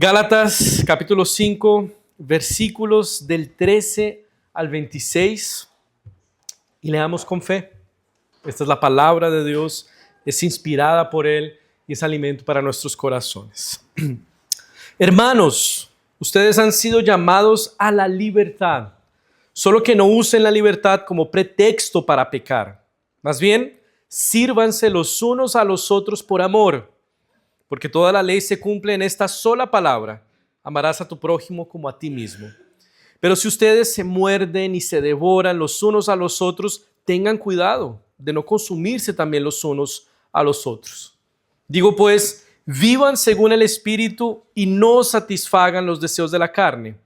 Gálatas capítulo 5, versículos del 13 al 26, y leamos con fe. Esta es la palabra de Dios, es inspirada por Él y es alimento para nuestros corazones. Hermanos, ustedes han sido llamados a la libertad, solo que no usen la libertad como pretexto para pecar. Más bien, sírvanse los unos a los otros por amor, porque toda la ley se cumple en esta sola palabra: amarás a tu prójimo como a ti mismo. Pero si ustedes se muerden y se devoran los unos a los otros, tengan cuidado de no consumirse también los unos a los otros. Digo pues, vivan según el Espíritu y no satisfagan los deseos de la carne,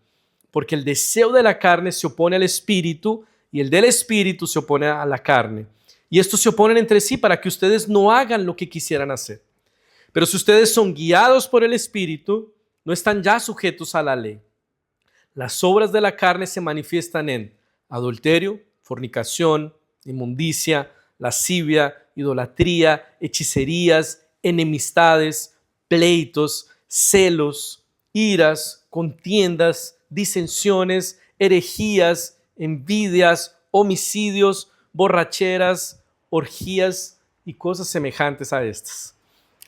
porque el deseo de la carne se opone al Espíritu y el del Espíritu se opone a la carne. Y estos se oponen entre sí para que ustedes no hagan lo que quisieran hacer. Pero si ustedes son guiados por el Espíritu, no están ya sujetos a la ley. Las obras de la carne se manifiestan en adulterio, fornicación, inmundicia, lascivia, idolatría, hechicerías, enemistades, pleitos, celos, iras, contiendas, disensiones, herejías, envidias, homicidios, borracheras, orgías y cosas semejantes a estas.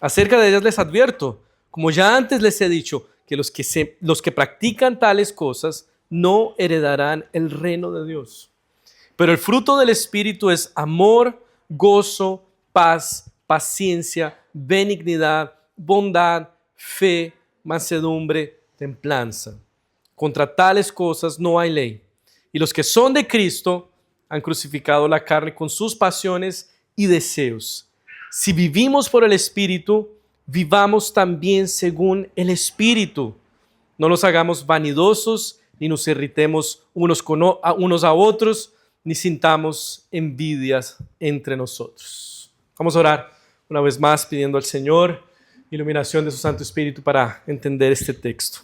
Acerca de ellas les advierto, como ya antes les he dicho, que los que practican tales cosas no heredarán el reino de Dios. Pero el fruto del Espíritu es amor, gozo, paz, paciencia, benignidad, bondad, fe, mansedumbre, templanza. Contra tales cosas no hay ley. Y los que son de Cristo han crucificado la carne con sus pasiones y deseos. Si vivimos por el Espíritu, vivamos también según el Espíritu. No nos hagamos vanidosos, ni nos irritemos unos a otros, ni sintamos envidias entre nosotros. Vamos a orar una vez más pidiendo al Señor iluminación de su Santo Espíritu para entender este texto.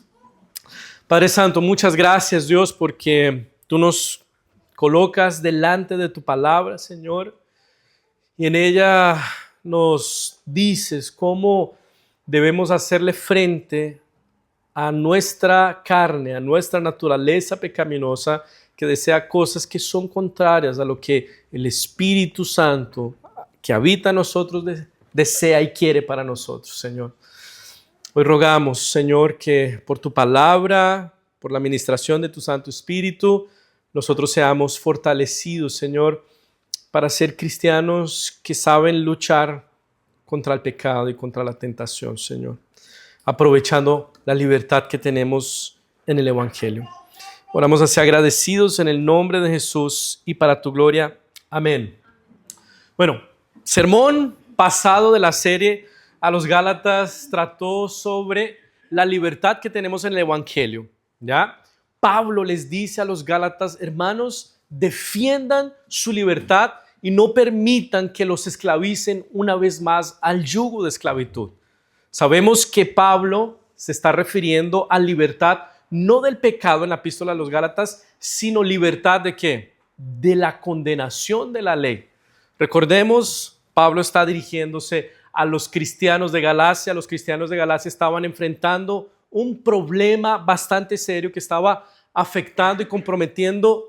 Padre Santo, muchas gracias, Dios, porque tú nos colocas delante de tu palabra, Señor, y en ella nos dices cómo debemos hacerle frente a nuestra carne, a nuestra naturaleza pecaminosa que desea cosas que son contrarias a lo que el Espíritu Santo que habita en nosotros desea y quiere para nosotros, Señor. Hoy rogamos, Señor, que por tu palabra, por la administración de tu Santo Espíritu, nosotros seamos fortalecidos, Señor, para ser cristianos que saben luchar contra el pecado y contra la tentación, Señor, aprovechando la libertad que tenemos en el Evangelio. Oramos así agradecidos en el nombre de Jesús y para tu gloria. Amén. Bueno, sermón pasado de la serie a los Gálatas trató sobre la libertad que tenemos en el Evangelio, ¿ya? Pablo les dice a los Gálatas: hermanos, defiendan su libertad y no permitan que los esclavicen una vez más al yugo de esclavitud. Sabemos que Pablo se está refiriendo a libertad no del pecado en la epístola a los Gálatas, sino libertad ¿de qué? De la condenación de la ley. Recordemos, Pablo está dirigiéndose a los cristianos de Galacia. Los cristianos de Galacia estaban enfrentando un problema bastante serio que estaba afectando y comprometiendo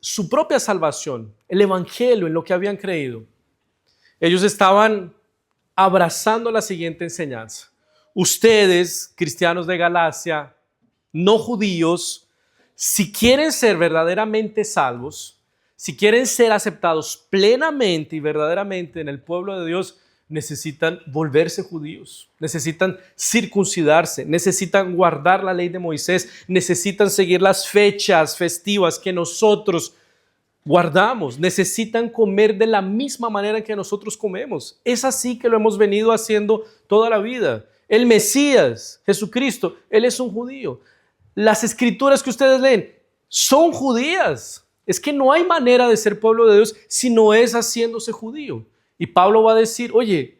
su propia salvación, el Evangelio en lo que habían creído. Ellos estaban abrazando la siguiente enseñanza: ustedes, cristianos de Galacia, no judíos, si quieren ser verdaderamente salvos, si quieren ser aceptados plenamente y verdaderamente en el pueblo de Dios, necesitan volverse judíos, necesitan circuncidarse, necesitan guardar la ley de Moisés, necesitan seguir las fechas festivas que nosotros guardamos, necesitan comer de la misma manera que nosotros comemos. Es así que lo hemos venido haciendo toda la vida. El Mesías, Jesucristo, Él es un judío. Las escrituras que ustedes leen son judías. Es que no hay manera de ser pueblo de Dios si no es haciéndose judío. Y Pablo va a decir: oye,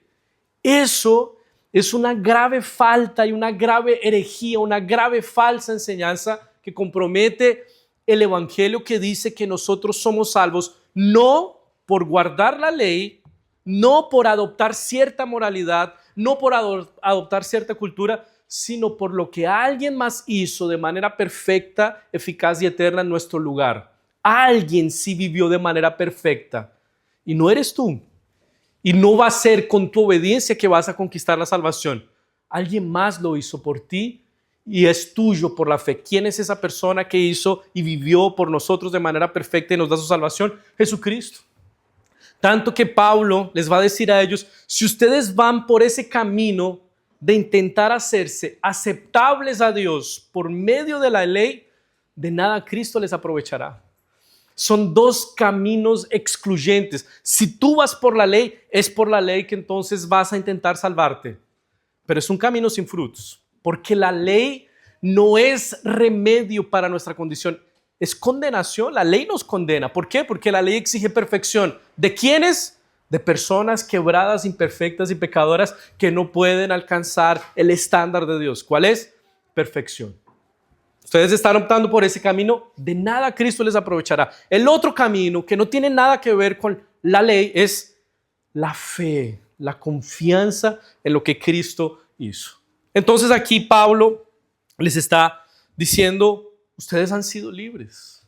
eso es una grave falta y una grave herejía, una grave falsa enseñanza que compromete el Evangelio, que dice que nosotros somos salvos no por guardar la ley, no por adoptar cierta moralidad, no por adoptar cierta cultura, sino por lo que alguien más hizo de manera perfecta, eficaz y eterna en nuestro lugar. Alguien sí vivió de manera perfecta y no eres tú. Y no va a ser con tu obediencia que vas a conquistar la salvación. Alguien más lo hizo por ti y es tuyo por la fe. ¿Quién es esa persona que hizo y vivió por nosotros de manera perfecta y nos da su salvación? Jesucristo. Tanto que Pablo les va a decir a ellos, si ustedes van por ese camino de intentar hacerse aceptables a Dios por medio de la ley, de nada Cristo les aprovechará. Son dos caminos excluyentes. Si tú vas por la ley, es por la ley que entonces vas a intentar salvarte. Pero es un camino sin frutos, porque la ley no es remedio para nuestra condición, es condenación. La ley nos condena. ¿Por qué? Porque la ley exige perfección. ¿De quiénes? De personas quebradas, imperfectas y pecadoras que no pueden alcanzar el estándar de Dios. ¿Cuál es? Perfección. Ustedes están optando por ese camino, de nada Cristo les aprovechará. El otro camino, que no tiene nada que ver con la ley, es la fe, la confianza en lo que Cristo hizo. Entonces aquí Pablo les está diciendo, ustedes han sido libres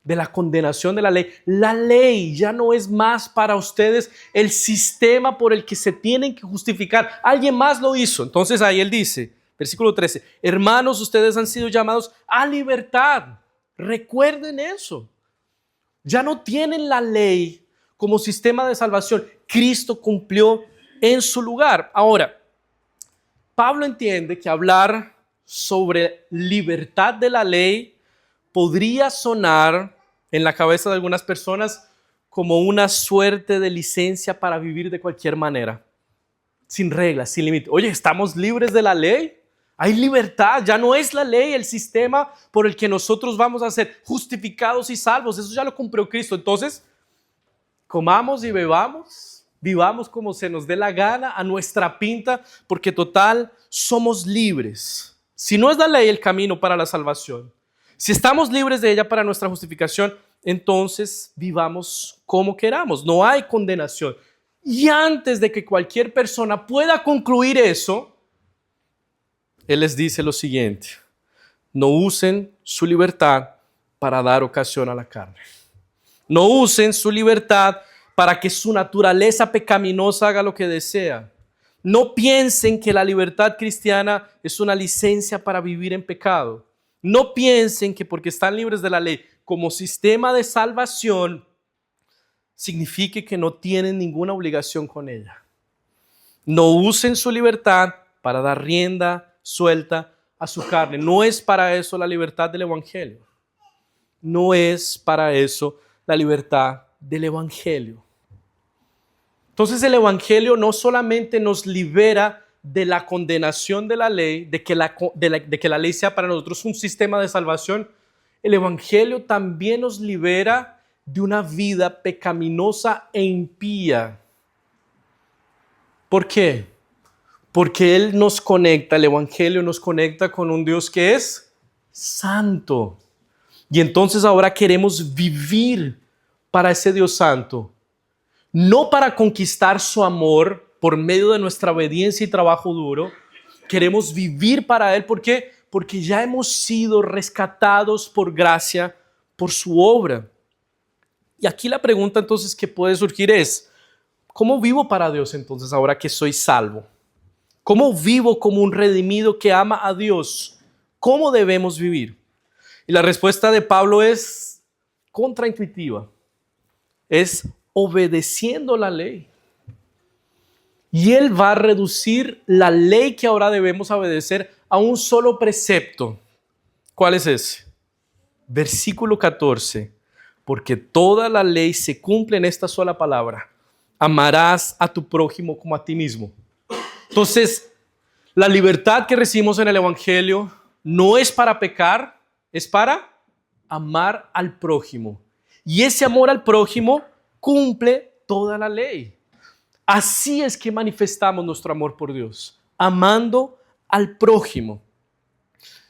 de la condenación de la ley. La ley ya no es más para ustedes el sistema por el que se tienen que justificar. Alguien más lo hizo. Entonces ahí él dice, versículo 13, hermanos, ustedes han sido llamados a libertad. Recuerden eso. Ya no tienen la ley como sistema de salvación. Cristo cumplió en su lugar. Ahora, Pablo entiende que hablar sobre libertad de la ley podría sonar en la cabeza de algunas personas como una suerte de licencia para vivir de cualquier manera, sin reglas, sin límite. Oye, ¿estamos libres de la ley? Hay libertad, ya no es la ley el sistema por el que nosotros vamos a ser justificados y salvos. Eso ya lo cumplió Cristo. Entonces, comamos y bebamos, vivamos como se nos dé la gana, a nuestra pinta, porque total, somos libres. Si no es la ley el camino para la salvación, si estamos libres de ella para nuestra justificación, entonces vivamos como queramos. No hay condenación. Y antes de que cualquier persona pueda concluir eso, él les dice lo siguiente: no usen su libertad para dar ocasión a la carne. No usen su libertad para que su naturaleza pecaminosa haga lo que desea. No piensen que la libertad cristiana es una licencia para vivir en pecado. No piensen que porque están libres de la ley como sistema de salvación signifique que no tienen ninguna obligación con ella. No usen su libertad para dar rienda suelta a su carne. No es para eso la libertad del Evangelio. No es para eso la libertad del Evangelio. Entonces el Evangelio no solamente nos libera de la condenación de la ley, de que la ley sea para nosotros un sistema de salvación, el Evangelio también nos libera de una vida pecaminosa e impía. ¿Por qué? Porque Él nos conecta, el Evangelio nos conecta con un Dios que es santo. Y entonces ahora queremos vivir para ese Dios santo. No para conquistar su amor por medio de nuestra obediencia y trabajo duro. Queremos vivir para Él. ¿Por qué? Porque ya hemos sido rescatados por gracia, por su obra. Y aquí la pregunta entonces que puede surgir es, ¿cómo vivo para Dios entonces ahora que soy salvo? ¿Cómo vivo como un redimido que ama a Dios? ¿Cómo debemos vivir? Y la respuesta de Pablo es contraintuitiva. Es obedeciendo la ley. Y él va a reducir la ley que ahora debemos obedecer a un solo precepto. ¿Cuál es ese? Versículo 14. Porque toda la ley se cumple en esta sola palabra: amarás a tu prójimo como a ti mismo. Entonces, la libertad que recibimos en el Evangelio no es para pecar, es para amar al prójimo. Y ese amor al prójimo cumple toda la ley. Así es que manifestamos nuestro amor por Dios, amando al prójimo.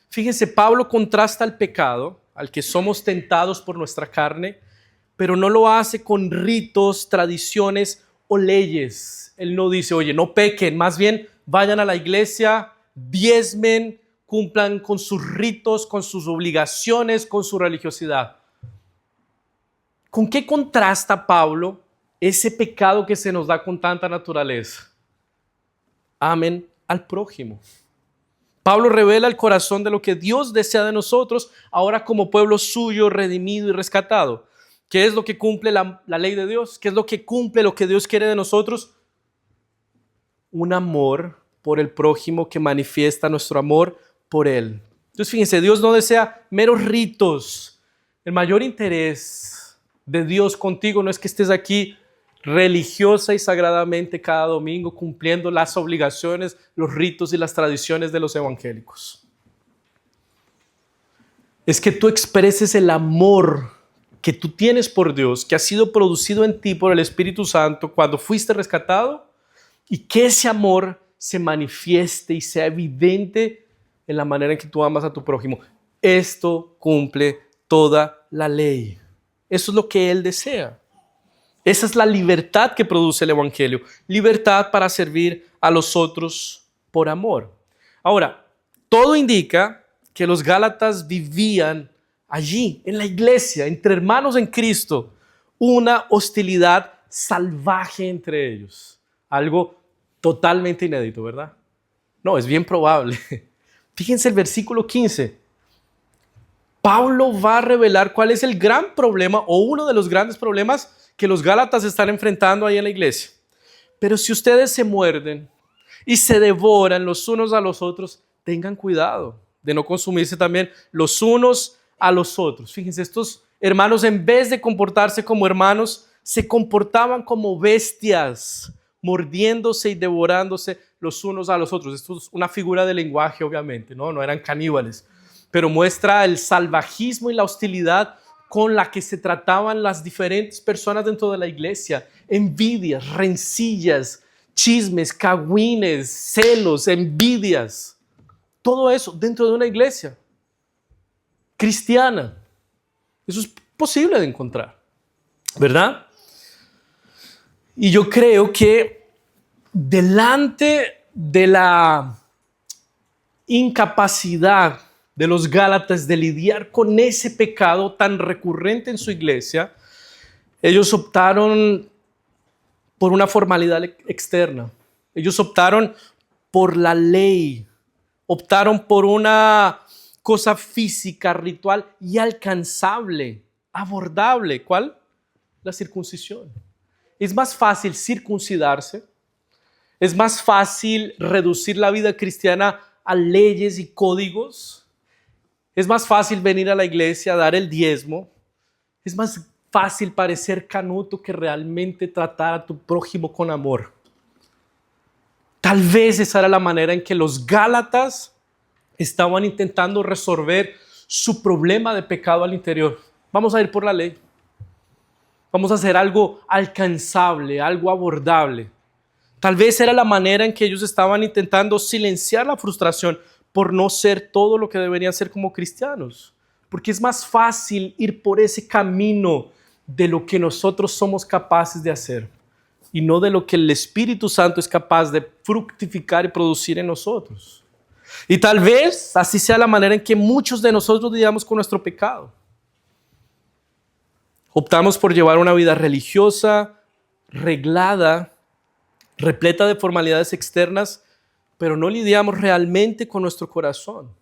Fíjense, Pablo contrasta el pecado, al que somos tentados por nuestra carne, pero no lo hace con ritos, tradiciones o leyes. Él no dice, oye, no pequen, más bien vayan a la iglesia, diezmen, cumplan con sus ritos, con sus obligaciones, con su religiosidad. ¿Con qué contrasta Pablo ese pecado que se nos da con tanta naturaleza? Amen al prójimo. Pablo revela el corazón de lo que Dios desea de nosotros ahora como pueblo suyo, redimido y rescatado. ¿Qué es lo que cumple la ley de Dios? ¿Qué es lo que cumple lo que Dios quiere de nosotros? Un amor por el prójimo que manifiesta nuestro amor por él. Entonces fíjense, Dios no desea meros ritos. El mayor interés de Dios contigo no es que estés aquí religiosa y sagradamente cada domingo cumpliendo las obligaciones, los ritos y las tradiciones de los evangélicos. Es que tú expreses el amor que tú tienes por Dios, que ha sido producido en ti por el Espíritu Santo cuando fuiste rescatado, y que ese amor se manifieste y sea evidente en la manera en que tú amas a tu prójimo. Esto cumple toda la ley. Eso es lo que Él desea. Esa es la libertad que produce el Evangelio. Libertad para servir a los otros por amor. Ahora, todo indica que los Gálatas vivían allí, en la iglesia, entre hermanos en Cristo, una hostilidad salvaje entre ellos. Algo totalmente inédito, ¿verdad? No, es bien probable. Fíjense el versículo 15. Pablo va a revelar cuál es el gran problema o uno de los grandes problemas que los Gálatas están enfrentando ahí en la iglesia. Pero si ustedes se muerden y se devoran los unos a los otros, tengan cuidado de no consumirse también los unos a los otros. Fíjense, estos hermanos, en vez de comportarse como hermanos, se comportaban como bestias, mordiéndose y devorándose los unos a los otros. Esto es una figura de lenguaje, obviamente, no eran caníbales, pero muestra el salvajismo y la hostilidad con la que se trataban las diferentes personas dentro de la iglesia. Envidias, rencillas, chismes, cagüines, celos, envidias. Todo eso dentro de una iglesia cristiana. Eso es posible de encontrar, ¿verdad? Y yo creo que delante de la incapacidad de los Gálatas de lidiar con ese pecado tan recurrente en su iglesia, ellos optaron por una formalidad externa. Ellos optaron por la ley, optaron por una cosa física, ritual y alcanzable, abordable. ¿Cuál? La circuncisión. Es más fácil circuncidarse, es más fácil reducir la vida cristiana a leyes y códigos. Es más fácil venir a la iglesia a dar el diezmo. Es más fácil parecer canuto que realmente tratar a tu prójimo con amor. Tal vez esa era la manera en que los Gálatas estaban intentando resolver su problema de pecado al interior. Vamos a ir por la ley. Vamos a hacer algo alcanzable, algo abordable. Tal vez era la manera en que ellos estaban intentando silenciar la frustración por no ser todo lo que deberían ser como cristianos. Porque es más fácil ir por ese camino de lo que nosotros somos capaces de hacer y no de lo que el Espíritu Santo es capaz de fructificar y producir en nosotros. Y tal vez así sea la manera en que muchos de nosotros lidiamos con nuestro pecado. Optamos por llevar una vida religiosa, reglada, repleta de formalidades externas, pero no lidiamos realmente con nuestro corazón.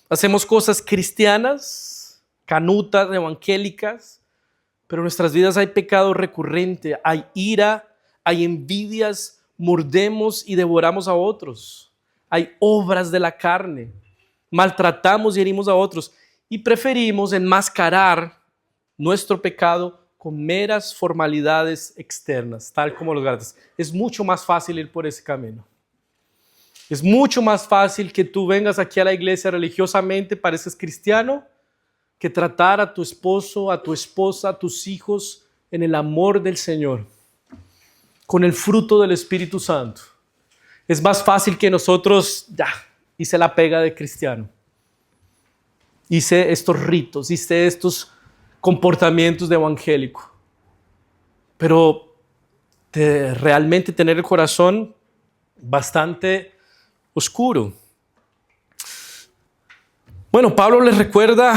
Hacemos cosas cristianas, canutas, evangélicas, pero en nuestras vidas hay pecado recurrente, hay ira, hay envidias, mordemos y devoramos a otros. Hay obras de la carne, maltratamos y herimos a otros y preferimos enmascarar nuestro pecado con meras formalidades externas, tal como los Gálatas. Es mucho más fácil ir por ese camino. Es mucho más fácil que tú vengas aquí a la iglesia religiosamente, pareces cristiano, que tratar a tu esposo, a tu esposa, a tus hijos en el amor del Señor, con el fruto del Espíritu Santo. Es más fácil que nosotros, hice la pega de cristiano, hice estos ritos, hice estos comportamientos de evangélico, pero realmente tener el corazón bastante oscuro. Bueno, Pablo les recuerda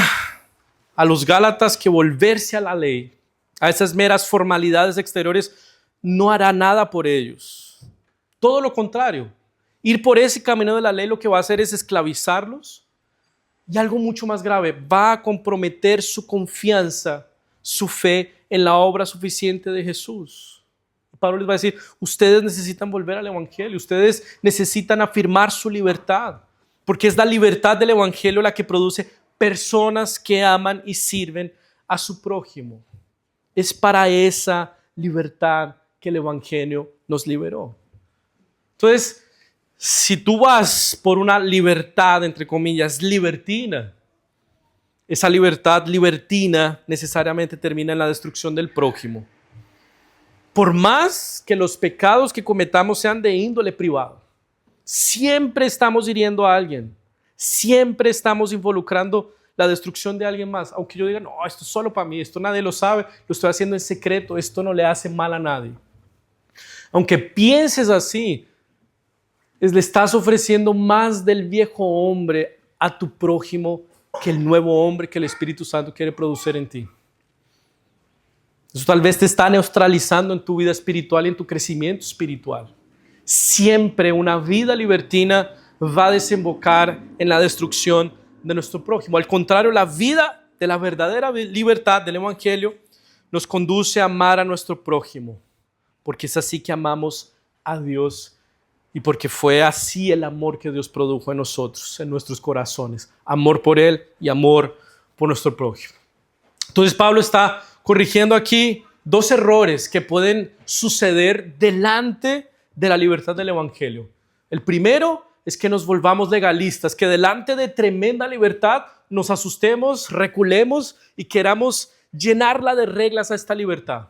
a los Gálatas que volverse a la ley, a esas meras formalidades exteriores, no hará nada por ellos. Todo lo contrario, ir por ese camino de la ley lo que va a hacer es esclavizarlos y algo mucho más grave, va a comprometer su confianza, su fe en la obra suficiente de Jesús. Pablo les va a decir, ustedes necesitan volver al Evangelio, ustedes necesitan afirmar su libertad, porque es la libertad del Evangelio la que produce personas que aman y sirven a su prójimo. Es para esa libertad que el Evangelio nos liberó. Entonces, si tú vas por una libertad, entre comillas, libertina, esa libertad libertina necesariamente termina en la destrucción del prójimo. Por más que los pecados que cometamos sean de índole privado, siempre estamos hiriendo a alguien, siempre estamos involucrando la destrucción de alguien más. Aunque yo diga, no, esto es solo para mí, esto nadie lo sabe, lo estoy haciendo en secreto, esto no le hace mal a nadie. Aunque pienses así, le estás ofreciendo más del viejo hombre a tu prójimo que el nuevo hombre que el Espíritu Santo quiere producir en ti. Eso tal vez te está neutralizando en tu vida espiritual y en tu crecimiento espiritual. Siempre una vida libertina va a desembocar en la destrucción de nuestro prójimo. Al contrario, la vida de la verdadera libertad del Evangelio nos conduce a amar a nuestro prójimo, porque es así que amamos a Dios y porque fue así el amor que Dios produjo en nosotros, en nuestros corazones. Amor por Él y amor por nuestro prójimo. Entonces Pablo está corrigiendo aquí dos errores que pueden suceder delante de la libertad del Evangelio. El primero es que nos volvamos legalistas, que delante de tremenda libertad nos asustemos, reculemos y queramos llenarla de reglas a esta libertad.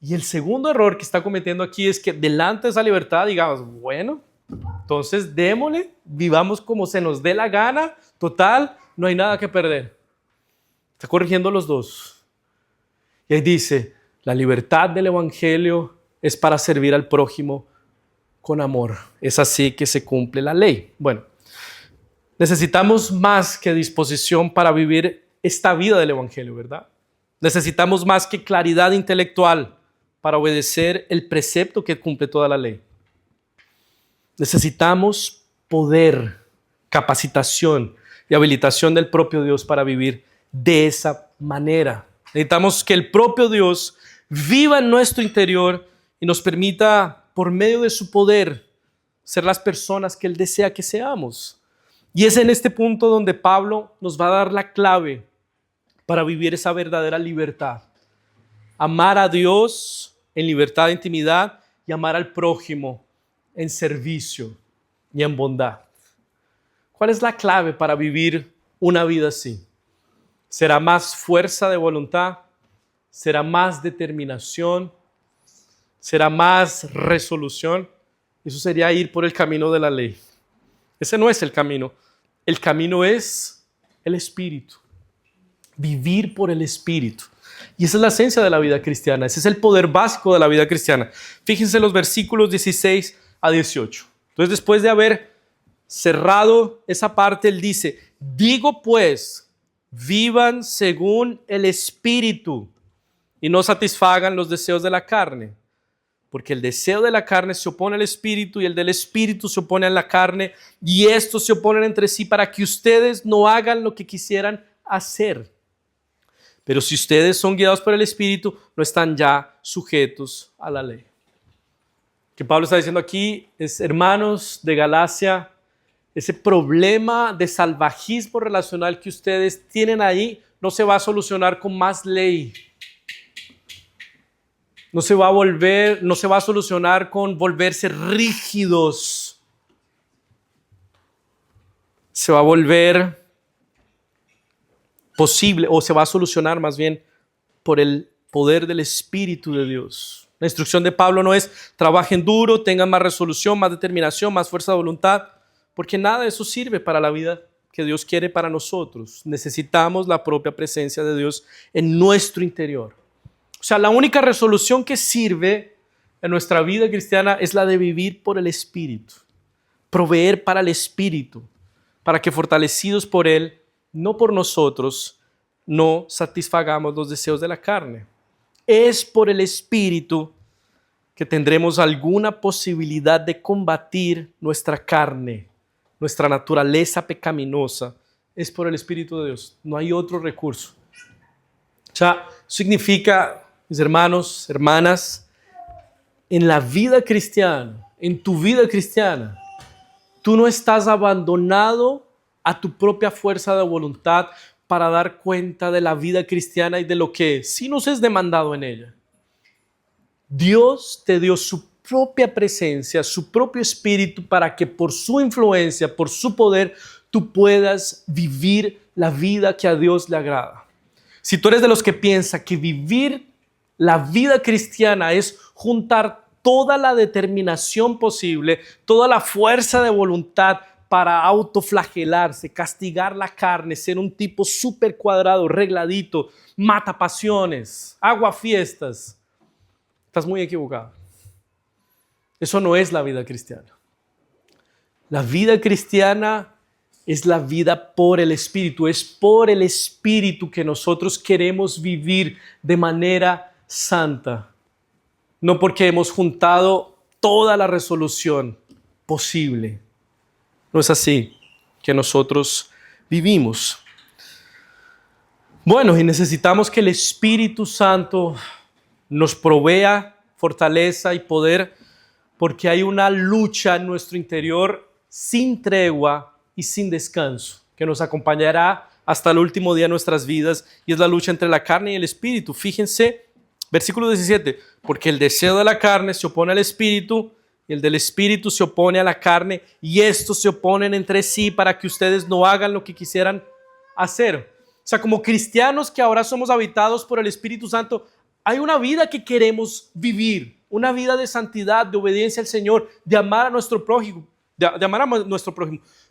Y el segundo error que está cometiendo aquí es que delante de esa libertad digamos, bueno, entonces démosle, vivamos como se nos dé la gana, total, no hay nada que perder. Está corrigiendo los dos. Y ahí dice, la libertad del Evangelio es para servir al prójimo con amor. Es así que se cumple la ley. Bueno, necesitamos más que disposición para vivir esta vida del Evangelio, ¿verdad? Necesitamos más que claridad intelectual para obedecer el precepto que cumple toda la ley. Necesitamos poder, capacitación y habilitación del propio Dios para vivir de esa manera. Necesitamos que el propio Dios viva en nuestro interior y nos permita, por medio de su poder, ser las personas que Él desea que seamos. Y es en este punto donde Pablo nos va a dar la clave para vivir esa verdadera libertad. Amar a Dios en libertad de intimidad y amar al prójimo en servicio y en bondad. ¿Cuál es la clave para vivir una vida así? ¿Será más fuerza de voluntad? ¿Será más determinación? ¿Será más resolución? Eso sería ir por el camino de la ley. Ese no es el camino. El camino es el Espíritu. Vivir por el Espíritu. Y esa es la esencia de la vida cristiana. Ese es el poder básico de la vida cristiana. Fíjense los versículos 16 a 18. Entonces, después de haber cerrado esa parte, él dice, digo pues, vivan según el Espíritu y no satisfagan los deseos de la carne. Porque el deseo de la carne se opone al Espíritu y el del Espíritu se opone a la carne y estos se oponen entre sí para que ustedes no hagan lo que quisieran hacer. Pero si ustedes son guiados por el Espíritu, no están ya sujetos a la ley. Que Pablo está diciendo aquí es, hermanos de Galacia, ese problema de salvajismo relacional que ustedes tienen ahí no se va a solucionar con más ley. No se va a solucionar con volverse rígidos. Se va a volver posible, o se va a solucionar más bien por el poder del Espíritu de Dios. La instrucción de Pablo no es trabajen duro, tengan más resolución, más determinación, más fuerza de voluntad, porque nada de eso sirve para la vida que Dios quiere para nosotros. Necesitamos la propia presencia de Dios en nuestro interior. O sea, la única resolución que sirve en nuestra vida cristiana es la de vivir por el Espíritu. proveer para el Espíritu, para que fortalecidos por Él, no por nosotros, no satisfagamos los deseos de la carne. Es por el Espíritu que tendremos alguna posibilidad de combatir nuestra carne, nuestra naturaleza pecaminosa. Es por el Espíritu de Dios, no hay otro recurso. O sea, significa, mis hermanos, hermanas, en la vida cristiana, en tu vida cristiana, tú no estás abandonado a tu propia fuerza de voluntad para dar cuenta de la vida cristiana y de lo que sí nos es demandado en ella. Dios te dio su propia presencia, su propio espíritu para que por su influencia, por su poder, tú puedas vivir la vida que a Dios le agrada. Si tú eres de los que piensa que vivir la vida cristiana es juntar toda la determinación posible, toda la fuerza de voluntad para autoflagelarse, castigar la carne, ser un tipo súper cuadrado, regladito, mata pasiones, aguafiestas, estás muy equivocado. Eso no es la vida cristiana. La vida cristiana es la vida por el Espíritu. Es por el Espíritu que nosotros queremos vivir de manera santa. No porque hemos juntado toda la resolución posible. No es así que nosotros vivimos. Bueno, y necesitamos que el Espíritu Santo nos provea fortaleza y poder, porque hay una lucha en nuestro interior sin tregua y sin descanso, que nos acompañará hasta el último día de nuestras vidas, y es la lucha entre la carne y el espíritu. Fíjense, versículo 17, porque el deseo de la carne se opone al espíritu, y el del espíritu se opone a la carne, y estos se oponen entre sí para que ustedes no hagan lo que quisieran hacer. O sea, como cristianos que ahora somos habitados por el Espíritu Santo, hay una vida que queremos vivir, una vida de santidad, de obediencia al Señor, de amar a nuestro prójimo,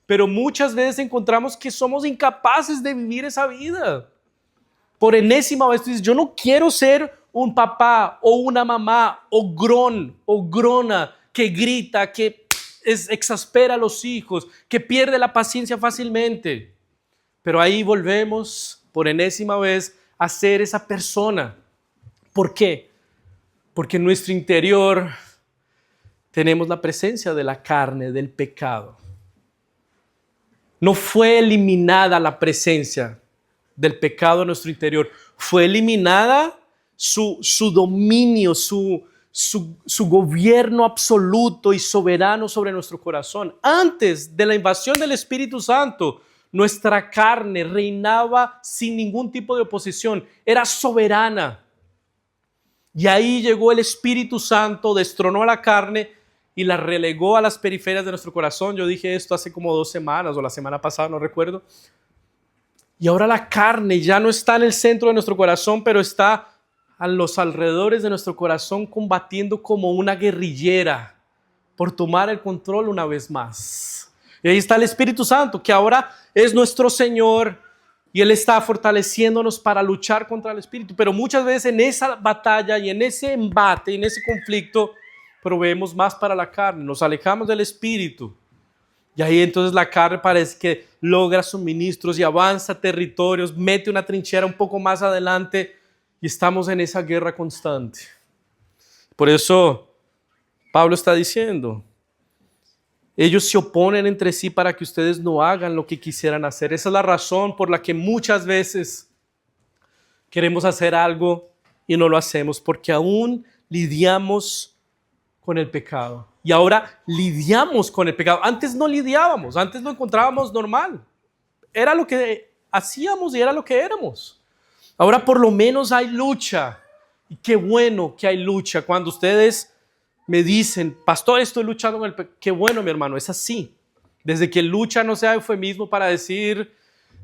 pero muchas veces encontramos que somos incapaces de vivir esa vida. Por enésima vez tú dices, yo no quiero ser un papá o una mamá o grón o grona que grita, que exaspera a los hijos, que pierde la paciencia fácilmente. Pero ahí volvemos por enésima vez a ser esa persona. ¿Por qué? Porque en nuestro interior tenemos la presencia de la carne, del pecado. No fue eliminada la presencia del pecado en nuestro interior. Fue eliminada su dominio, su gobierno absoluto y soberano sobre nuestro corazón. Antes de la invasión del Espíritu Santo, nuestra carne reinaba sin ningún tipo de oposición. Era soberana. Y ahí llegó el Espíritu Santo, destronó a la carne y la relegó a las periferias de nuestro corazón. Yo dije esto hace como 2 semanas o la semana pasada, no recuerdo. Y ahora la carne ya no está en el centro de nuestro corazón, pero está a los alrededores de nuestro corazón combatiendo como una guerrillera por tomar el control una vez más. Y ahí está el Espíritu Santo, que ahora es nuestro Señor, y Él está fortaleciéndonos para luchar contra el espíritu. Pero muchas veces en esa batalla y en ese embate, en ese conflicto, proveemos más para la carne, nos alejamos del espíritu. Y ahí entonces la carne parece que logra suministros y avanza territorios, mete una trinchera un poco más adelante y estamos en esa guerra constante. Por eso Pablo está diciendo, ellos se oponen entre sí para que ustedes no hagan lo que quisieran hacer. Esa es la razón por la que muchas veces queremos hacer algo y no lo hacemos, porque aún lidiamos con el pecado. Y ahora lidiamos con el pecado. Antes no lidiábamos, antes lo encontrábamos normal. Era lo que hacíamos y era lo que éramos. Ahora por lo menos hay lucha. Y qué bueno que hay lucha. Cuando ustedes me dicen, pastor, estoy luchando con el pecado. Qué bueno, mi hermano, es así. Desde que lucha no sea eufemismo para decir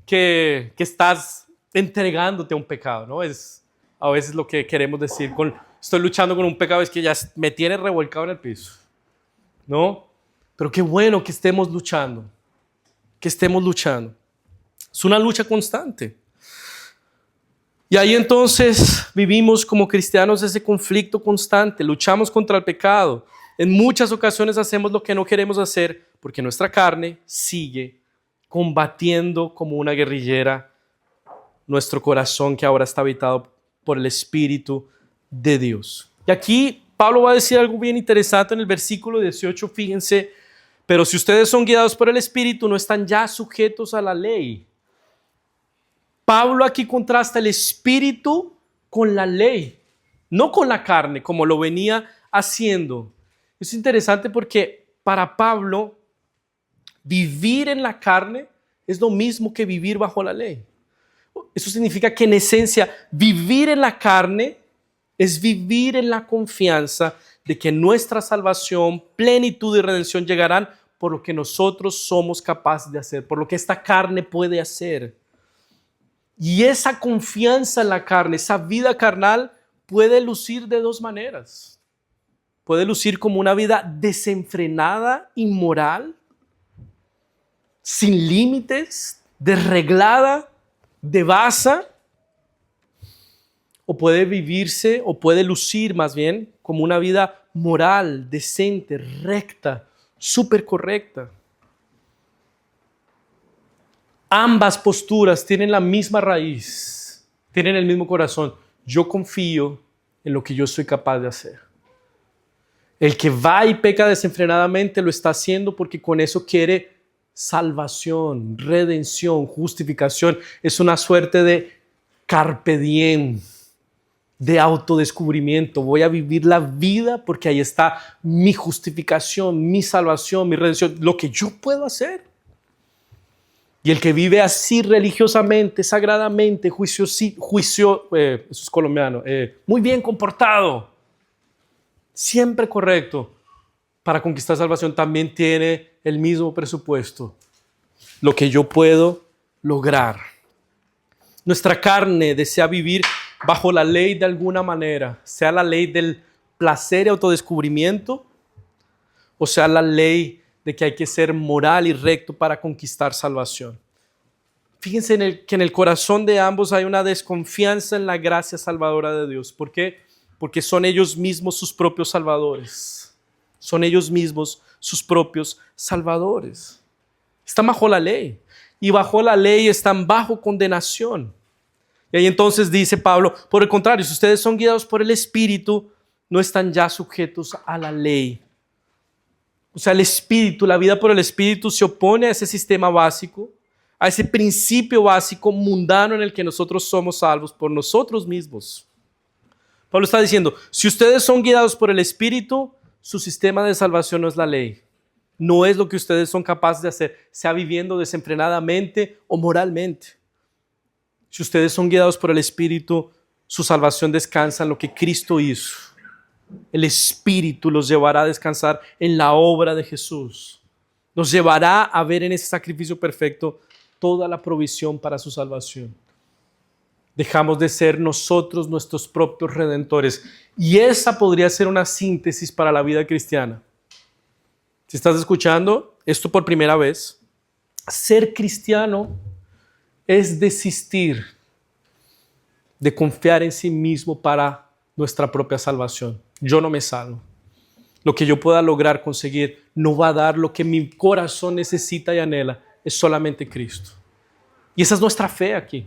que estás entregándote a un pecado, ¿no? Es a veces lo que queremos decir con estoy luchando con un pecado, es que ya me tiene revolcado en el piso, ¿no? Pero qué bueno que estemos luchando, Es una lucha constante. Y ahí entonces vivimos como cristianos ese conflicto constante, luchamos contra el pecado. En muchas ocasiones hacemos lo que no queremos hacer Porque nuestra carne sigue combatiendo como una guerrillera nuestro corazón que ahora está habitado por el Espíritu de Dios. Y aquí Pablo va a decir algo bien interesante en el versículo 18, fíjense, pero si ustedes son guiados por el Espíritu, no están ya sujetos a la ley. Pablo aquí contrasta el Espíritu con la ley, no con la carne, como lo venía haciendo. Es interesante porque para Pablo, vivir en la carne es lo mismo que vivir bajo la ley. Eso significa que en esencia, vivir en la carne es vivir en la confianza de que nuestra salvación, plenitud y redención llegarán por lo que nosotros somos capaces de hacer, por lo que esta carne puede hacer. Y esa confianza en la carne, esa vida carnal, puede lucir de dos maneras. Puede lucir como una vida desenfrenada, inmoral, sin límites, desreglada, devasa, o puede vivirse, o puede lucir más bien, como una vida moral, decente, recta, súper correcta. Ambas posturas tienen la misma raíz, tienen el mismo corazón. Yo confío en lo que yo soy capaz de hacer. El que va y peca desenfrenadamente lo está haciendo porque con eso quiere salvación, redención, justificación. Es una suerte de carpe diem, de autodescubrimiento. Voy a vivir la vida porque ahí está mi justificación, mi salvación, mi redención, lo que yo puedo hacer. Y el que vive así religiosamente, sagradamente, eso es colombiano, muy bien comportado, siempre correcto, para conquistar salvación también tiene el mismo presupuesto. Lo que yo puedo lograr. Nuestra carne desea vivir bajo la ley de alguna manera, sea la ley del placer y autodescubrimiento, o sea la ley de que hay que ser moral y recto para conquistar salvación. Fíjense que en el corazón de ambos hay una desconfianza en la gracia salvadora de Dios. ¿Por qué? Porque son ellos mismos sus propios salvadores. Son ellos mismos sus propios salvadores. Están bajo la ley. Y bajo la ley están bajo condenación. Y ahí entonces dice Pablo, por el contrario, si ustedes son guiados por el Espíritu, no están ya sujetos a la ley. O sea, el Espíritu, la vida por el Espíritu se opone a ese sistema básico, a ese principio básico mundano en el que nosotros somos salvos por nosotros mismos. Pablo está diciendo, si ustedes son guiados por el Espíritu, su sistema de salvación no es la ley. No es lo que ustedes son capaces de hacer, sea viviendo desenfrenadamente o moralmente. Si ustedes son guiados por el Espíritu, su salvación descansa en lo que Cristo hizo. El Espíritu los llevará a descansar en la obra de Jesús. Nos llevará a ver en ese sacrificio perfecto toda la provisión para su salvación. Dejamos de ser nosotros nuestros propios redentores. Y esa podría ser una síntesis para la vida cristiana. Si estás escuchando esto por primera vez, ser cristiano es desistir de confiar en sí mismo para nuestra propia salvación. Yo no me salvo. Lo que yo pueda lograr conseguir no va a dar lo que mi corazón necesita y anhela. Es solamente Cristo. Y esa es nuestra fe aquí.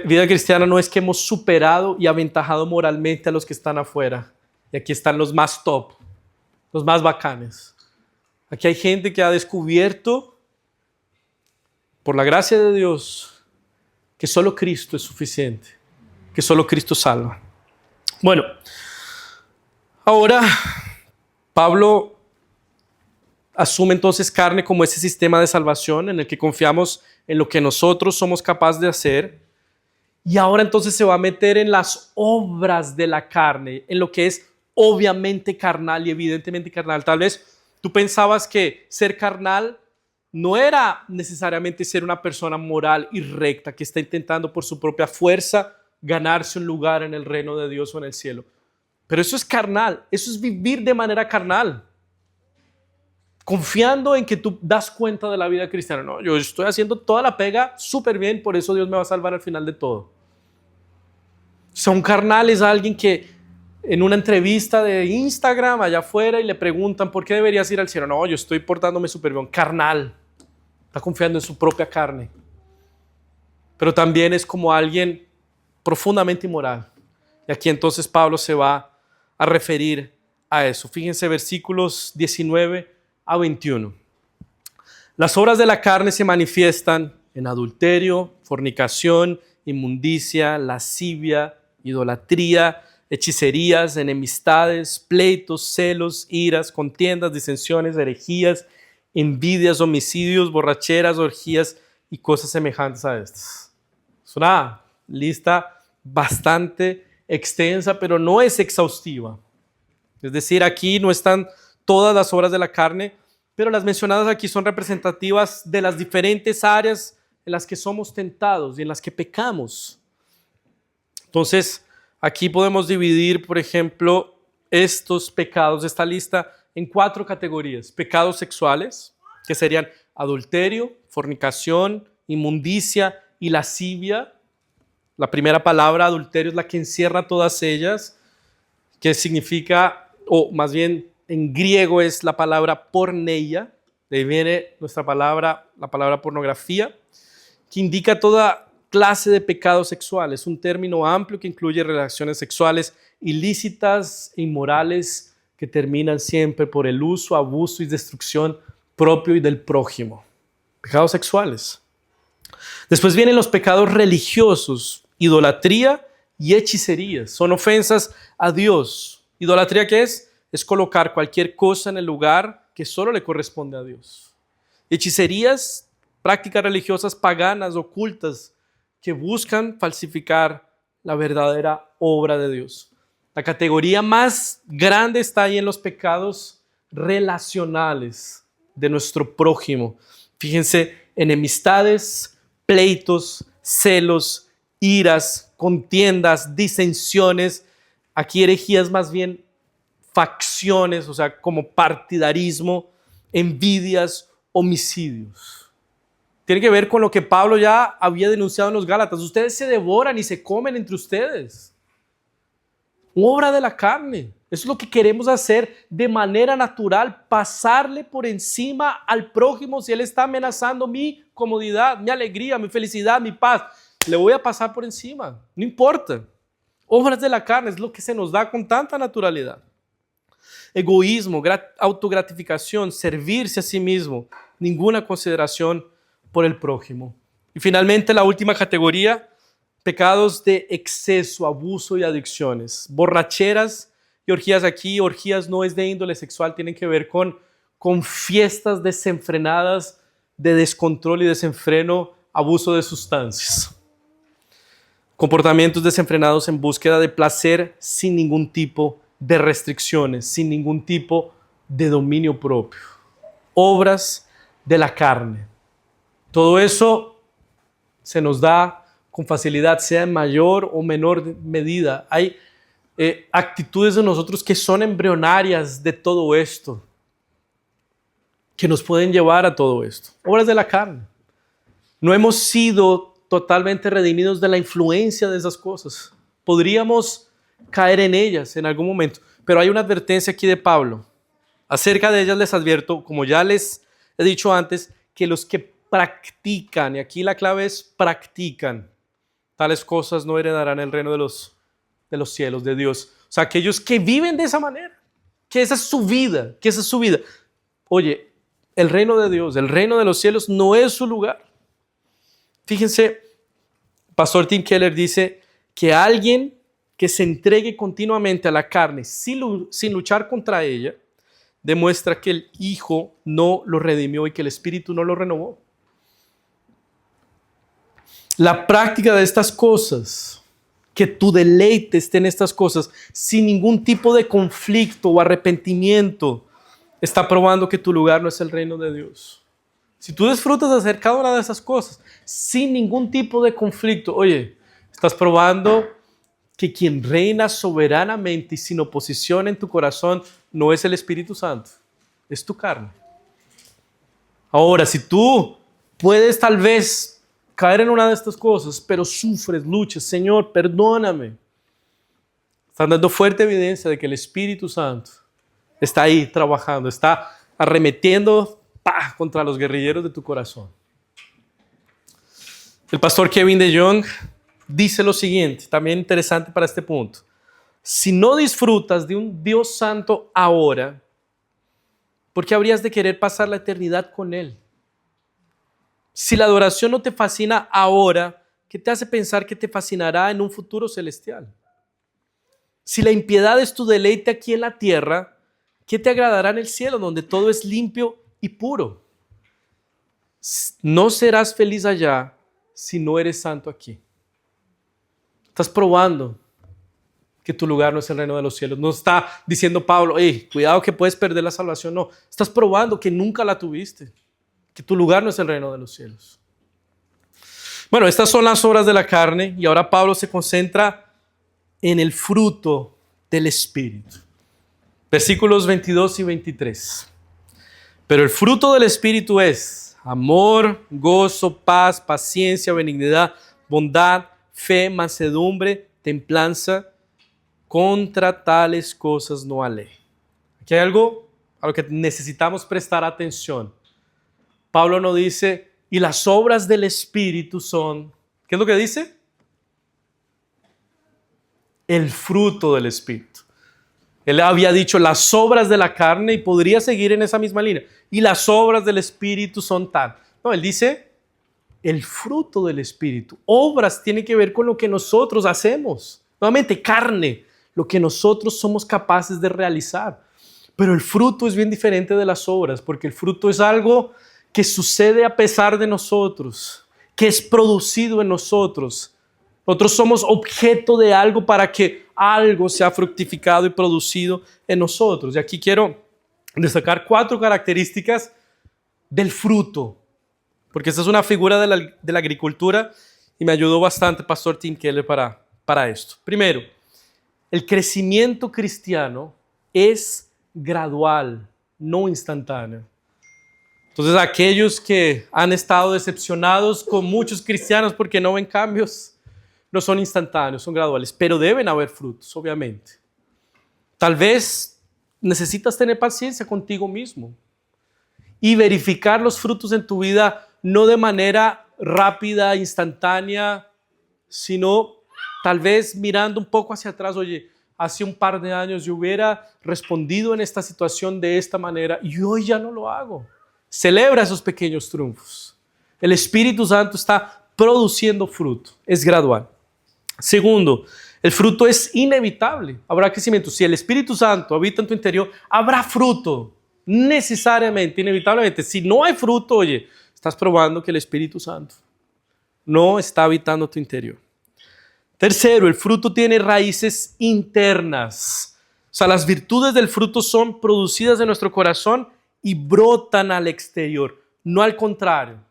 Vida cristiana no es que hemos superado y aventajado moralmente a los que están afuera. Y aquí están los más top, los más bacanes. Aquí hay gente que ha descubierto, por la gracia de Dios, que solo Cristo es suficiente, que solo Cristo salva. Bueno, ahora Pablo asume entonces carne como ese sistema de salvación en el que confiamos en lo que nosotros somos capaces de hacer. Y ahora entonces se va a meter en las obras de la carne, en lo que es obviamente carnal y evidentemente carnal. Tal vez tú pensabas que ser carnal no era necesariamente ser una persona moral y recta que está intentando por su propia fuerza ganarse un lugar en el reino de Dios o en el cielo. Pero eso es carnal, eso es vivir de manera carnal. Confiando en que tú das cuenta de la vida cristiana. No, yo estoy haciendo toda la pega súper bien, por eso Dios me va a salvar al final de todo. O sea, un carnal es alguien que en una entrevista de Instagram allá afuera y le preguntan ¿por qué deberías ir al cielo? No, yo estoy portándome súper bien, carnal. Está confiando en su propia carne. Pero también es como alguien profundamente inmoral. Y aquí entonces Pablo se va a referir a eso. Fíjense versículos 19 a 21. Las obras de la carne se manifiestan en adulterio, fornicación, inmundicia, lascivia, idolatría, hechicerías, enemistades, pleitos, celos, iras, contiendas, disensiones, herejías, envidias, homicidios, borracheras, orgías y cosas semejantes a estas. Es una lista bastante extensa, pero no es exhaustiva. Es decir, aquí no están todas las obras de la carne, pero las mencionadas aquí son representativas de las diferentes áreas en las que somos tentados y en las que pecamos. Entonces, aquí podemos dividir, por ejemplo, estos pecados, esta lista, en 4 categorías. Pecados sexuales, que serían adulterio, fornicación, inmundicia y lascivia. La primera palabra, adulterio, es la que encierra todas ellas, que significa, o más bien en griego es la palabra porneia, de ahí viene nuestra palabra, la palabra pornografía, que indica toda clase de pecados sexuales, un término amplio que incluye relaciones sexuales ilícitas e inmorales que terminan siempre por el uso, abuso y destrucción propio y del prójimo. Pecados sexuales. Después vienen los pecados religiosos, idolatría y hechicerías. Son ofensas a Dios. ¿Idolatría qué es? Es colocar cualquier cosa en el lugar que solo le corresponde a Dios. Hechicerías, prácticas religiosas paganas, ocultas, que buscan falsificar la verdadera obra de Dios. La categoría más grande está ahí en los pecados relacionales de nuestro prójimo. Fíjense, enemistades, pleitos, celos, iras, contiendas, disensiones. Aquí herejías más bien facciones, o sea, como partidarismo, envidias, homicidios. Tiene que ver con lo que Pablo ya había denunciado en los Gálatas. Ustedes se devoran y se comen entre ustedes. Obra de la carne. Eso es lo que queremos hacer de manera natural, pasarle por encima al prójimo si él está amenazando mi comodidad, mi alegría, mi felicidad, mi paz. Le voy a pasar por encima, no importa. Obras de la carne es lo que se nos da con tanta naturalidad. Egoísmo, autogratificación, servirse a sí mismo, ninguna consideración por el prójimo. Y finalmente la última categoría, pecados de exceso, abuso y adicciones, borracheras y orgías. Aquí orgías no es de índole sexual, tienen que ver con fiestas desenfrenadas de descontrol y desenfreno, abuso de sustancias. Comportamientos desenfrenados en búsqueda de placer sin ningún tipo de restricciones, sin ningún tipo de dominio propio. Obras de la carne. Todo eso se nos da con facilidad, sea en mayor o menor medida. Hay actitudes de nosotros que son embrionarias de todo esto, que nos pueden llevar a todo esto. Obras de la carne. No hemos sido totalmente redimidos de la influencia de esas cosas. Podríamos caer en ellas en algún momento, pero hay una advertencia aquí de Pablo. Acerca de ellas les advierto, como ya les he dicho antes, que los que practican, y aquí la clave es practican, tales cosas no heredarán el reino de los cielos, de Dios. O sea, aquellos que viven de esa manera, que esa es su vida, que esa es su vida. Oye, el reino de Dios, el reino de los cielos no es su lugar. Fíjense, Pastor Tim Keller dice que alguien que se entregue continuamente a la carne sin luchar contra ella, demuestra que el Hijo no lo redimió y que el Espíritu no lo renovó. La práctica de estas cosas, que tu deleite esté en estas cosas, sin ningún tipo de conflicto o arrepentimiento, está probando que tu lugar no es el reino de Dios. Si tú disfrutas de hacer cada una de esas cosas sin ningún tipo de conflicto, oye, estás probando que quien reina soberanamente y sin oposición en tu corazón no es el Espíritu Santo, es tu carne. Ahora, si tú puedes tal vez caer en una de estas cosas, pero sufres, luchas, Señor, perdóname, Están dando fuerte evidencia de que el Espíritu Santo está ahí trabajando, está arremetiendo contra los guerrilleros de tu corazón. El pastor Kevin DeYoung dice lo siguiente, también interesante para este punto. Si no disfrutas de un Dios santo ahora, ¿por qué habrías de querer pasar la eternidad con Él? Si la adoración no te fascina ahora, ¿qué te hace pensar que te fascinará en un futuro celestial? Si la impiedad es tu deleite aquí en la tierra, ¿qué te agradará en el cielo, donde todo es limpio y puro? No serás feliz allá si no eres santo aquí. Estás probando que tu lugar no es el reino de los cielos. No está diciendo Pablo, cuidado que puedes perder la salvación. No, estás probando que nunca la tuviste, que tu lugar no es el reino de los cielos. Bueno, estas son las obras de la carne y ahora Pablo se concentra en el fruto del Espíritu. Versículos 22 y 23. Pero el fruto del Espíritu es amor, gozo, paz, paciencia, benignidad, bondad, fe, mansedumbre, templanza. Contra tales cosas no hay ley. Aquí hay algo a lo que necesitamos prestar atención. Pablo no dice, y las obras del Espíritu son, ¿qué es lo que dice? El fruto del Espíritu. Él había dicho las obras de la carne y podría seguir en esa misma línea. Y las obras del Espíritu son tal. No, él dice el fruto del Espíritu. Obras tiene que ver con lo que nosotros hacemos. Nuevamente, carne, lo que nosotros somos capaces de realizar. Pero el fruto es bien diferente de las obras, porque el fruto es algo que sucede a pesar de nosotros, que es producido en nosotros. Nosotros somos objeto de algo para que algo sea fructificado y producido en nosotros. Y aquí quiero destacar 4 características del fruto, porque esta es una figura de la agricultura y me ayudó bastante Pastor Tim Keller para esto. Primero, el crecimiento cristiano es gradual, no instantáneo. Entonces, aquellos que han estado decepcionados con muchos cristianos porque no ven cambios, no son instantáneos, son graduales, pero deben haber frutos, obviamente. Tal vez necesitas tener paciencia contigo mismo y verificar los frutos en tu vida no de manera rápida, instantánea, sino tal vez mirando un poco hacia atrás. Oye, hace un par de años yo hubiera respondido en esta situación de esta manera y hoy ya no lo hago. Celebra esos pequeños triunfos. El Espíritu Santo está produciendo fruto, es gradual. Segundo, el fruto es inevitable. Habrá crecimiento. Si el Espíritu Santo habita en tu interior, habrá fruto. Necesariamente, inevitablemente. Si no hay fruto, oye, estás probando que el Espíritu Santo no está habitando tu interior. Tercero, el fruto tiene raíces internas. O sea, las virtudes del fruto son producidas en nuestro corazón y brotan al exterior, no al contrario.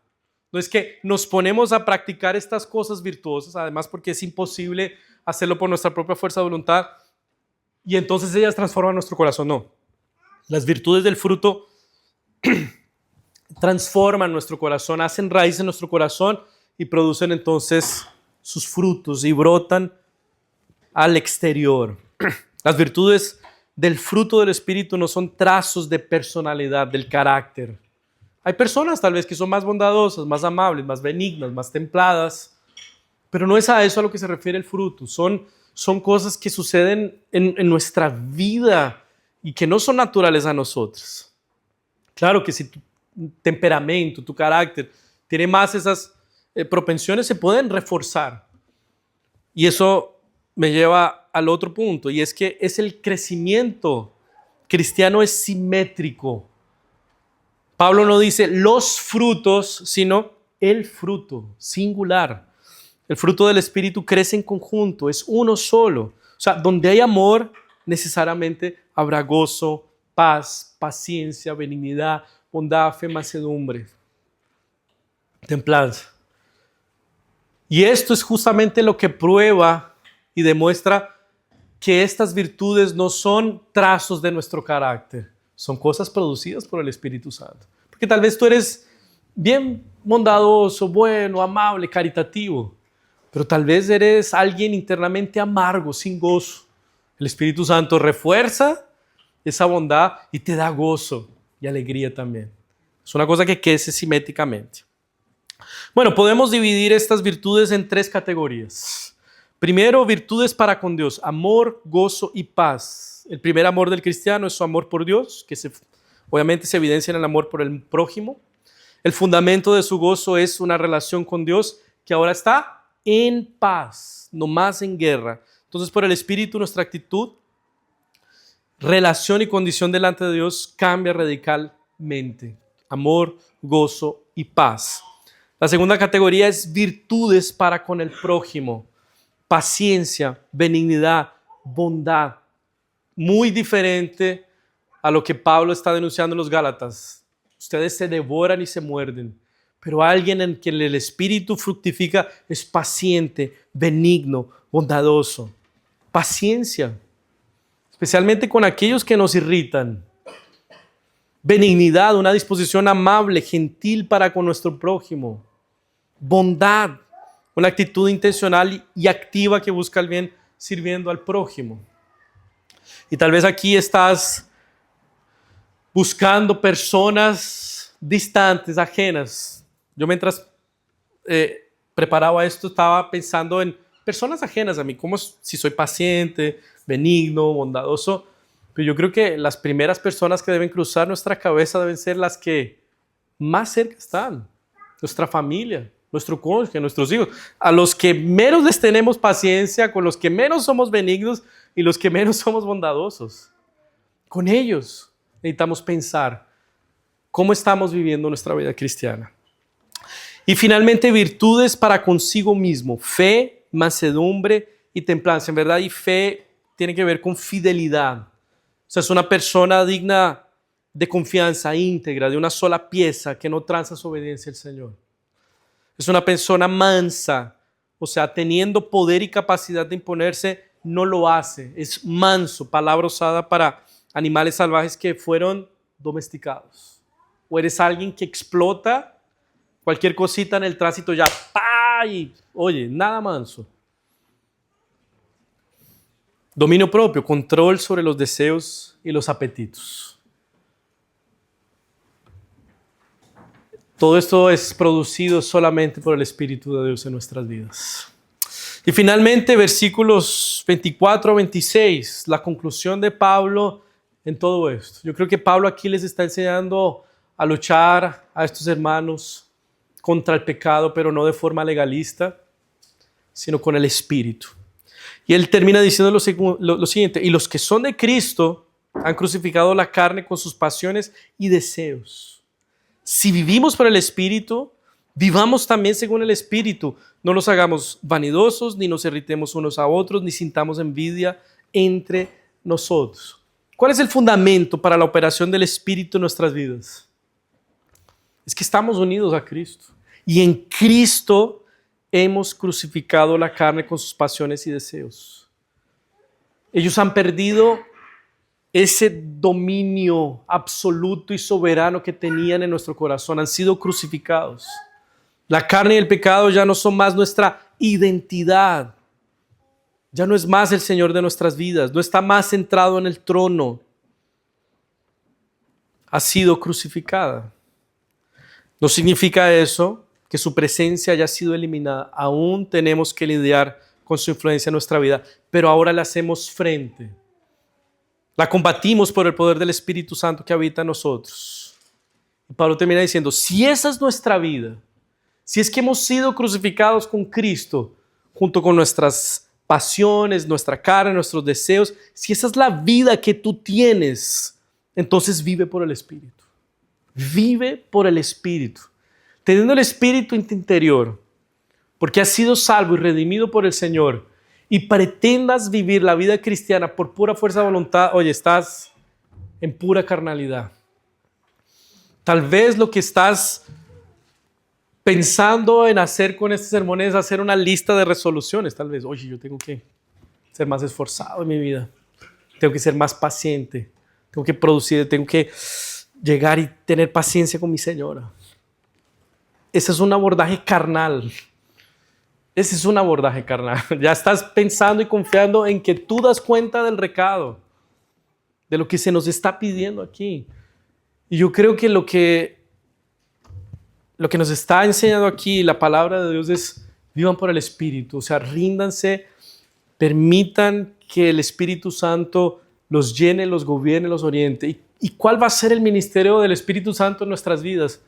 No es que nos ponemos a practicar estas cosas virtuosas, además porque es imposible hacerlo por nuestra propia fuerza de voluntad, y entonces ellas transforman nuestro corazón. No. Las virtudes del fruto transforman nuestro corazón, hacen raíz en nuestro corazón y producen entonces sus frutos y brotan al exterior. Las virtudes del fruto del Espíritu no son trazos de personalidad, del carácter. Hay personas tal vez que son más bondadosas, más amables, más benignas, más templadas, pero no es a eso a lo que se refiere el fruto. Son cosas que suceden en nuestra vida y que no son naturales a nosotros. Claro que si tu temperamento, tu carácter tiene más esas propensiones, se pueden reforzar. Y eso me lleva al otro punto, y es que es el crecimiento cristiano es simétrico. Pablo no dice los frutos, sino el fruto, singular. El fruto del Espíritu crece en conjunto, es uno solo. O sea, donde hay amor, necesariamente habrá gozo, paz, paciencia, benignidad, bondad, fe, mansedumbre, templanza. Y esto es justamente lo que prueba y demuestra que estas virtudes no son trazos de nuestro carácter, son cosas producidas por el Espíritu Santo. Porque tal vez tú eres bien bondadoso, bueno, amable, caritativo, pero tal vez eres alguien internamente amargo, sin gozo. El Espíritu Santo refuerza esa bondad y te da gozo y alegría también. Es una cosa que crece simétricamente. Bueno, podemos dividir estas virtudes en 3 categorías. Primero, virtudes para con Dios: amor, gozo y paz. El primer amor del cristiano es su amor por Dios, que obviamente se evidencia en el amor por el prójimo. El fundamento de su gozo es una relación con Dios que ahora está en paz, no más en guerra. Entonces, por el Espíritu, nuestra actitud, relación y condición delante de Dios cambia radicalmente. Amor, gozo y paz. La segunda categoría es virtudes para con el prójimo: paciencia, benignidad, bondad. Muy diferente a lo que Pablo está denunciando en los Gálatas. Ustedes se devoran y se muerden, pero alguien en quien el Espíritu fructifica es paciente, benigno, bondadoso. Paciencia, especialmente con aquellos que nos irritan. Benignidad, una disposición amable, gentil para con nuestro prójimo. Bondad, una actitud intencional y activa que busca el bien sirviendo al prójimo. Y tal vez aquí estás buscando personas distantes, ajenas. Yo mientras preparaba esto estaba pensando en personas ajenas a mí, como si soy paciente, benigno, bondadoso. Pero yo creo que las primeras personas que deben cruzar nuestra cabeza deben ser las que más cerca están: nuestra familia, nuestro cónyuge, nuestros hijos, a los que menos les tenemos paciencia, con los que menos somos benignos y los que menos somos bondadosos. Con ellos necesitamos pensar cómo estamos viviendo nuestra vida cristiana. Y finalmente, virtudes para consigo mismo: fe, mansedumbre y templanza. En verdad, y fe tiene que ver con fidelidad. O sea, es una persona digna de confianza, íntegra, de una sola pieza, que no tranza su obediencia al Señor. Es una persona mansa, o sea, teniendo poder y capacidad de imponerse, no lo hace. Es manso, palabra usada para animales salvajes que fueron domesticados. O eres alguien que explota cualquier cosita en el tránsito, ya, ¡pah! Y, oye, nada manso. Dominio propio, control sobre los deseos y los apetitos. Todo esto es producido solamente por el Espíritu de Dios en nuestras vidas. Y finalmente, versículos 24 a 26, la conclusión de Pablo en todo esto. Yo creo que Pablo aquí les está enseñando a luchar a estos hermanos contra el pecado, pero no de forma legalista, sino con el Espíritu. Y él termina diciendo lo siguiente: y los que son de Cristo han crucificado la carne con sus pasiones y deseos. Si vivimos por el Espíritu, vivamos también según el Espíritu. No nos hagamos vanidosos, ni nos irritemos unos a otros, ni sintamos envidia entre nosotros. ¿Cuál es el fundamento para la operación del Espíritu en nuestras vidas? Es que estamos unidos a Cristo. Y en Cristo hemos crucificado la carne con sus pasiones y deseos. Ellos han perdido ese dominio absoluto y soberano que tenían en nuestro corazón. Han sido crucificados. La carne y el pecado ya no son más nuestra identidad. Ya no es más el Señor de nuestras vidas. No está más centrado en el trono. Ha sido crucificada. No significa eso que su presencia haya sido eliminada. Aún tenemos que lidiar con su influencia en nuestra vida, pero ahora le hacemos frente. La combatimos por el poder del Espíritu Santo que habita en nosotros. Y Pablo termina diciendo: si esa es nuestra vida, si es que hemos sido crucificados con Cristo, junto con nuestras pasiones, nuestra carne, nuestros deseos, si esa es la vida que tú tienes, entonces vive por el Espíritu. Vive por el Espíritu. Teniendo el Espíritu en tu interior, porque has sido salvo y redimido por el Señor, y pretendas vivir la vida cristiana por pura fuerza de voluntad, oye, estás en pura carnalidad. Tal vez lo que estás pensando en hacer con este sermón es hacer una lista de resoluciones. Tal vez, oye, yo tengo que ser más esforzado en mi vida, tengo que ser más paciente, tengo que producir, tengo que llegar y tener paciencia con mi señora. Ese es un abordaje carnal. Ese es un abordaje carnal. Ya estás pensando y confiando en que tú das cuenta del recado, de lo que se nos está pidiendo aquí. Y yo creo que lo que nos está enseñando aquí la palabra de Dios es vivan por el Espíritu, o sea, ríndanse, permitan que el Espíritu Santo los llene, los gobierne, los oriente. ¿Y cuál va a ser el ministerio del Espíritu Santo en nuestras vidas?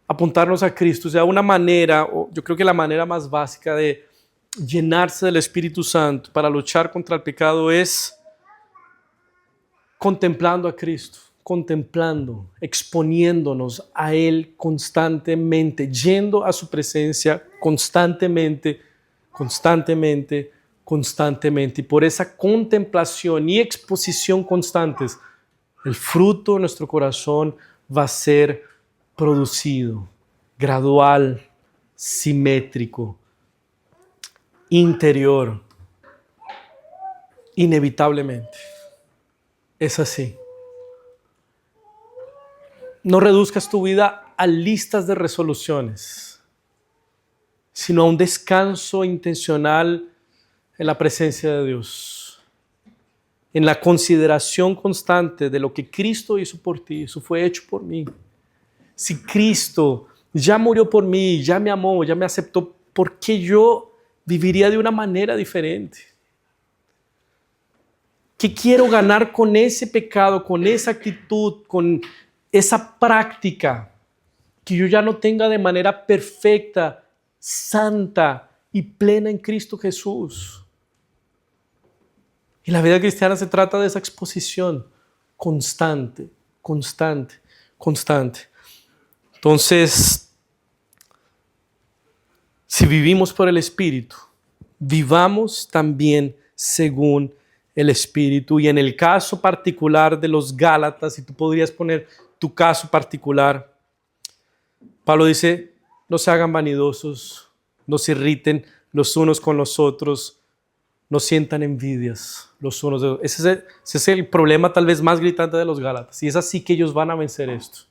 Apuntarnos a Cristo, o sea, una manera, o yo creo que la manera más básica de llenarse del Espíritu Santo para luchar contra el pecado es contemplando a Cristo, contemplando, exponiéndonos a Él constantemente, yendo a su presencia constantemente, constantemente, constantemente. Y por esa contemplación y exposición constantes, el fruto de nuestro corazón va a ser producido, gradual, simétrico, interior, inevitablemente. Es así. No reduzcas tu vida a listas de resoluciones, sino a un descanso intencional en la presencia de Dios, en la consideración constante de lo que Cristo hizo por ti. Eso fue hecho por mí. Si Cristo ya murió por mí, ya me amó, ya me aceptó, ¿por qué yo viviría de una manera diferente? ¿Qué quiero ganar con ese pecado, con esa actitud, con esa práctica que yo ya no tenga de manera perfecta, santa y plena en Cristo Jesús? Y la vida cristiana se trata de esa exposición constante, constante, constante. Entonces, si vivimos por el Espíritu, vivamos también según el Espíritu. Y en el caso particular de los Gálatas, si tú podrías poner tu caso particular, Pablo dice, no se hagan vanidosos, no se irriten los unos con los otros, no sientan envidias los unos de los otros. Ese es el problema tal vez más gritante de los Gálatas. Y es así que ellos van a vencer esto.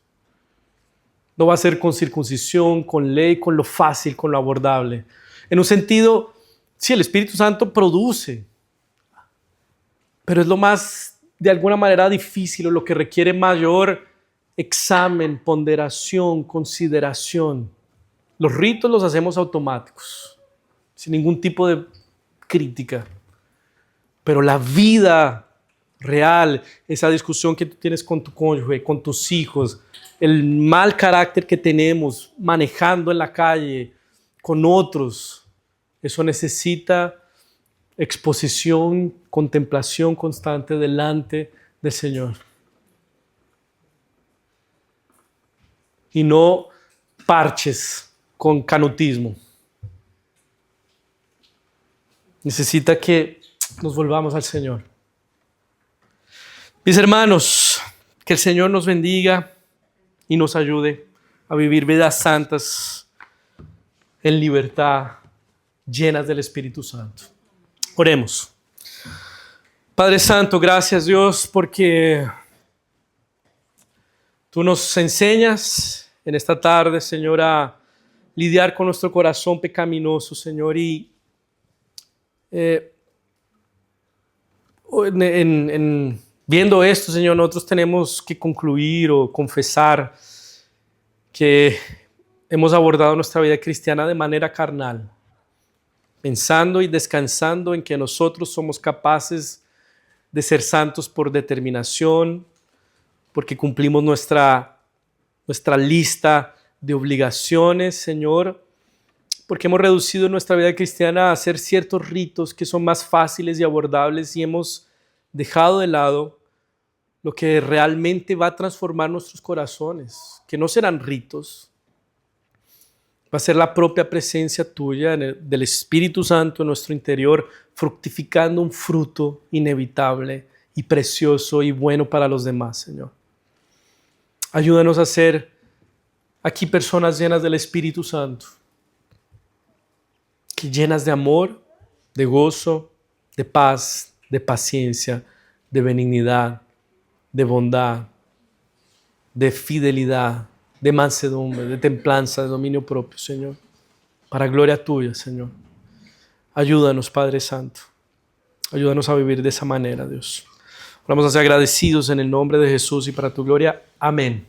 No va a ser con circuncisión, con ley, con lo fácil, con lo abordable. En un sentido, sí, el Espíritu Santo produce, pero es lo más, de alguna manera, difícil o lo que requiere mayor examen, ponderación, consideración. Los ritos los hacemos automáticos, sin ningún tipo de crítica. Pero la vida real, esa discusión que tú tienes con tu cónyuge, con tus hijos, el mal carácter que tenemos manejando en la calle con otros, eso necesita exposición, contemplación constante delante del Señor. Y no parches con canutismo. Necesita que nos volvamos al Señor. Mis hermanos, que el Señor nos bendiga y nos ayude a vivir vidas santas en libertad, llenas del Espíritu Santo. Oremos. Padre Santo, gracias Dios porque tú nos enseñas en esta tarde, Señor, a lidiar con nuestro corazón pecaminoso, Señor, y viendo esto, Señor, nosotros tenemos que concluir o confesar que hemos abordado nuestra vida cristiana de manera carnal, pensando y descansando en que nosotros somos capaces de ser santos por determinación, porque cumplimos nuestra lista de obligaciones, Señor, porque hemos reducido nuestra vida cristiana a hacer ciertos ritos que son más fáciles y abordables y hemos dejado de lado lo que realmente va a transformar nuestros corazones, que no serán ritos, va a ser la propia presencia tuya del Espíritu Santo en nuestro interior, fructificando un fruto inevitable y precioso y bueno para los demás, Señor. Ayúdanos a ser aquí personas llenas del Espíritu Santo, llenas de amor, de gozo, de paz, de paciencia, de benignidad, de bondad, de fidelidad, de mansedumbre, de templanza, de dominio propio, Señor. para gloria tuya, Señor. Ayúdanos, Padre Santo. Ayúdanos a vivir de esa manera, Dios. Vamos a ser agradecidos en el nombre de Jesús y para tu gloria. Amén.